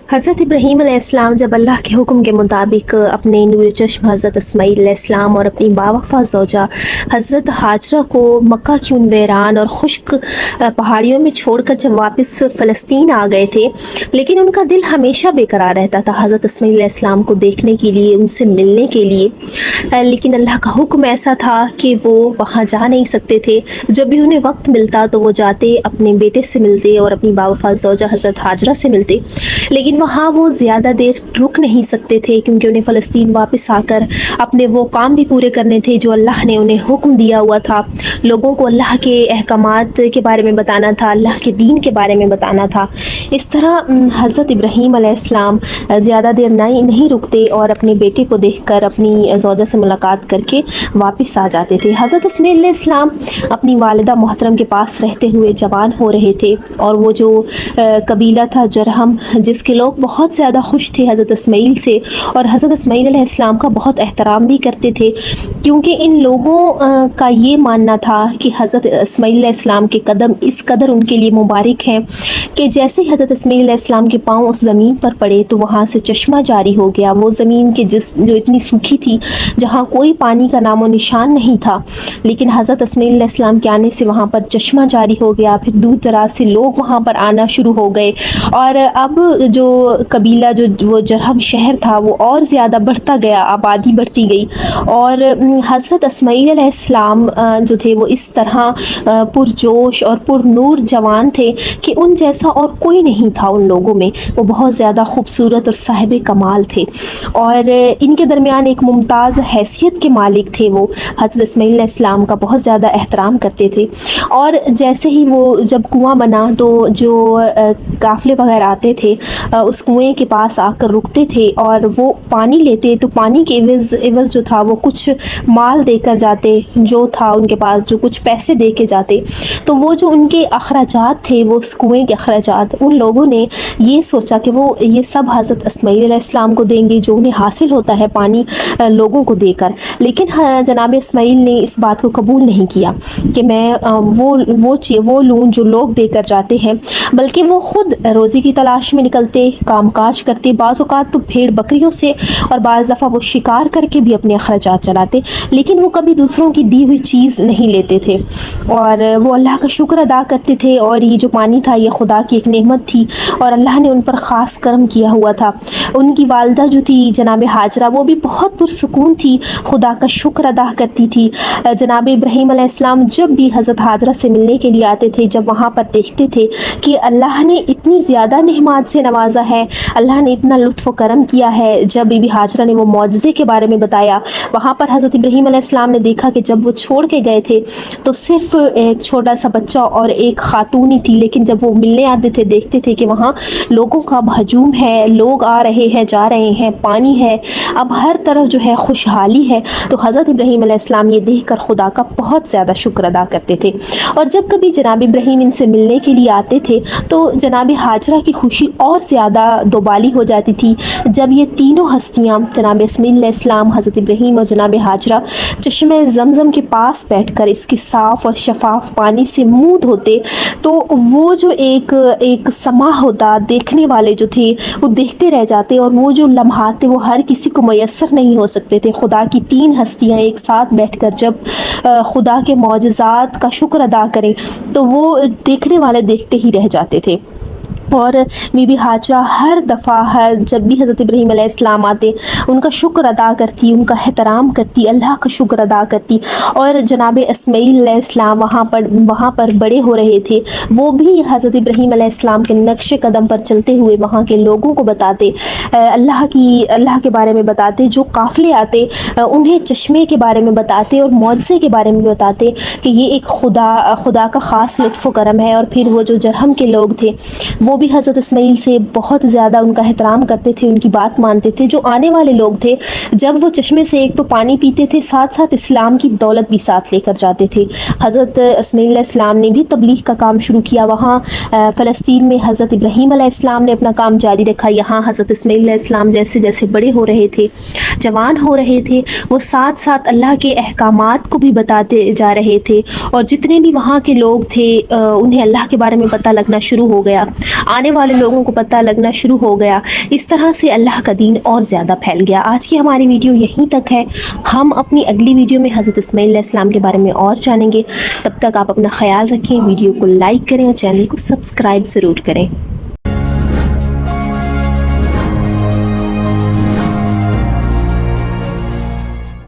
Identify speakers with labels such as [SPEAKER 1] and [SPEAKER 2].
[SPEAKER 1] حضرت ابراہیم علیہ السلام جب اللہ کے حکم کے مطابق اپنے نور چشم حضرت اسماعیل علیہ السلام اور اپنی باوفا زوجہ حضرت ہاجرہ کو مکہ کی ان ویران اور خشک پہاڑیوں میں چھوڑ کر جب واپس فلسطین آ گئے تھے، لیکن ان کا دل ہمیشہ بے قرار رہتا تھا حضرت اسماعیل علیہ السلام کو دیکھنے کے لیے، ان سے ملنے کے لیے، لیکن اللہ کا حکم ایسا تھا کہ وہ وہاں جا نہیں سکتے تھے۔ جب بھی انہیں وقت ملتا تو وہ جاتے، اپنے بیٹے سے ملتے اور اپنی باوفا زوجہ حضرت ہاجرہ سے ملتے، لیکن وہاں وہ زیادہ دیر رک نہیں سکتے تھے کیونکہ انہیں فلسطین واپس آ کر اپنے وہ کام بھی پورے کرنے تھے جو اللہ نے انہیں حکم دیا ہوا تھا۔ لوگوں کو اللہ کے احکامات کے بارے میں بتانا تھا، اللہ کے دین کے بارے میں بتانا تھا۔ اس طرح حضرت ابراہیم علیہ السلام زیادہ دیر نہیں رکتے اور اپنے بیٹے کو دیکھ کر اپنی زوجہ سے ملاقات کر کے واپس آ جاتے تھے۔ حضرت اسماعیل علیہ السلام اپنی والدہ محترم کے پاس رہتے ہوئے جوان ہو رہے تھے، اور وہ جو قبیلہ تھا جرہم، جس کے لوگ بہت زیادہ خوش تھے حضرت اسماعیل سے اور حضرت اسماعیل علیہ السلام کا بہت احترام بھی کرتے تھے، کیونکہ ان لوگوں کا یہ ماننا تھا کہ حضرت اسماعیل علیہ السلام کے قدم اس قدر ان کے لیے مبارک ہیں کہ جیسے حضرت اسماعیل علیہ السلام کے پاؤں اس زمین پر پڑے تو وہاں سے چشمہ جاری ہو گیا۔ وہ زمین کے جو اتنی سوکھی تھی، جہاں کوئی پانی کا نام و نشان نہیں تھا، لیکن حضرت اسماعیل علیہ السلام کے آنے سے وہاں پر چشمہ جاری ہو گیا۔ پھر دور دراز سے لوگ وہاں پر آنا شروع ہو گئے، اور اب جو قبیلہ جو وہ جرہم شہر تھا وہ اور زیادہ بڑھتا گیا، آبادی بڑھتی گئی، اور حضرت اسماعیل علیہ السلام جو تھے وہ اس طرح پرجوش اور پر نور جوان تھے کہ ان جیسا اور کوئی نہیں تھا ان لوگوں میں۔ وہ بہت زیادہ خوبصورت اور صاحب کمال تھے، اور ان کے درمیان ایک ممتاز حیثیت کے مالک تھے۔ وہ حضرت اسماعیل علیہ السلام کا بہت زیادہ احترام کرتے تھے، اور جیسے ہی وہ جب کنواں بنا تو جو قافلے وغیرہ آتے تھے اس کنویں کے پاس آ کر رکتے تھے اور وہ پانی لیتے، تو پانی کے عوض جو تھا وہ کچھ مال دے کر جاتے، جو تھا ان کے پاس جو کچھ پیسے دے کے جاتے۔ تو وہ جو ان کے اخراجات تھے، وہ اس کنویں کے اخراجات، ان لوگوں نے یہ سوچا کہ وہ یہ سب حضرت اسماعیل علیہ السلام کو دیں گے جو انہیں حاصل ہوتا ہے پانی لوگوں کو دے کر، لیکن جناب اسماعیل نے اس بات کو قبول نہیں کیا کہ میں وہ لوں جو لوگ دے کر جاتے ہیں، بلکہ وہ خود روزی کی تلاش میں نکلتے، کام کاج کرتے، بعض اوقات تو بھیڑ بکریوں سے اور بعض دفعہ وہ شکار کر کے بھی اپنے اخراجات چلاتے، لیکن وہ کبھی دوسروں کی دی ہوئی چیز نہیں لیتے تھے، اور وہ اللہ کا شکر ادا کرتے تھے۔ اور یہ جو پانی تھا یہ خدا کی ایک نعمت تھی، اور اللہ نے ان پر خاص کرم کیا ہوا تھا۔ ان کی والدہ جو تھی جناب ہاجرہ، وہ بھی بہت پرسکون تھی، خدا کا شکر ادا کرتی تھی۔ جناب ابراہیم علیہ السلام جب بھی حضرت ہاجرہ سے ملنے کے لیے آتے تھے، جب وہاں پر دیکھتے تھے کہ اللہ نے اتنی زیادہ نعمات سے نوازا ہے، اللہ نے اتنا لطف و کرم کیا ہے، جب بی بی ہاجرہ نے وہ معجزے کے بارے میں بتایا، وہاں پر حضرت ابراہیم علیہ السلام نے دیکھا کہ جب وہ چھوڑ کے گئے تھے تو صرف ایک چھوٹا سا بچہ اور ایک خاتون ہی تھی، لیکن جب وہ ملنے آتے تھے دیکھتے تھے کہ وہاں لوگوں کا ہجوم ہے، لوگ آ رہے ہیں جا رہے ہیں، پانی ہے، اب ہر طرف جو ہے خوشحالی ہے، تو حضرت ابراہیم علیہ السلام یہ دیکھ کر خدا کا بہت زیادہ شکر ادا کرتے تھے۔ اور جب کبھی جناب ابراہیم ان سے ملنے کے لیے آتے تھے تو جناب ہاجرہ کی خوشی اور زیادہ دوبالی ہو جاتی تھی، جب یہ تینوں ہستیاں جناب اسماعیل علیہ السلام، حضرت ابراہیم اور جناب ہاجرہ چشمہ زمزم کے پاس بیٹھ کر اس کے صاف اور شفاف پانی سے منہ دھوتے، تو وہ جو ایک سما ہوتا، دیکھنے والے جو تھے وہ دیکھتے رہ جاتے، اور وہ جو لمحات تھے وہ ہر کسی کو میسر نہیں ہو سکتے تھے۔ خدا کی تین ہستیاں ایک ساتھ بیٹھ کر جب خدا کے معجزات کا شکر ادا کریں تو وہ دیکھنے والے دیکھتے ہی رہ جاتے تھے۔ اور بی بی ہاجرہ ہر دفعہ جب بھی حضرت ابراہیم علیہ السلام آتے ان کا شکر ادا کرتی، ان کا احترام کرتی، اللہ کا شکر ادا کرتی، اور جناب اسماعیل علیہ السلام وہاں پر بڑے ہو رہے تھے، وہ بھی حضرت ابراہیم علیہ السلام کے نقش قدم پر چلتے ہوئے وہاں کے لوگوں کو بتاتے، اللہ کے بارے میں بتاتے، جو قافلے آتے انہیں چشمے کے بارے میں بتاتے اور معجزے کے بارے میں بتاتے کہ یہ ایک خدا کا خاص لطف و کرم ہے۔ اور پھر وہ جو جرہم کے لوگ تھے وہ بھی حضرت اسماعیل سے بہت زیادہ ان کا احترام کرتے تھے، ان کی بات مانتے تھے۔ جو آنے والے لوگ تھے جب وہ چشمے سے ایک تو پانی پیتے تھے، ساتھ ساتھ اسلام کی دولت بھی ساتھ لے کر جاتے تھے۔ حضرت اسماعیل علیہ السلام نے بھی تبلیغ کا کام شروع کیا، وہاں فلسطین میں حضرت ابراہیم علیہ السلام نے اپنا کام جاری رکھا، یہاں حضرت اسماعیل علیہ السلام جیسے جیسے بڑے ہو رہے تھے، جوان ہو رہے تھے، وہ ساتھ ساتھ اللہ کے احکامات کو بھی بتاتے جا رہے تھے، اور جتنے بھی وہاں کے لوگ تھے انہیں اللہ کے بارے میں پتہ لگنا شروع ہو گیا۔ آنے والے لوگوں کو پتہ لگنا شروع ہو گیا. اس طرح سے اللہ کا دین اور زیادہ پھیل گیا. آج کی ہماری ویڈیو یہیں تک ہے. ہم اپنی اگلی ویڈیو میں حضرت اسماعیل علیہ السلام کے بارے میں اور جانیں گے. تب تک آپ اپنا خیال رکھیں, ویڈیو کو لائک کریں اور چینل کو سبسکرائب ضرور کریں.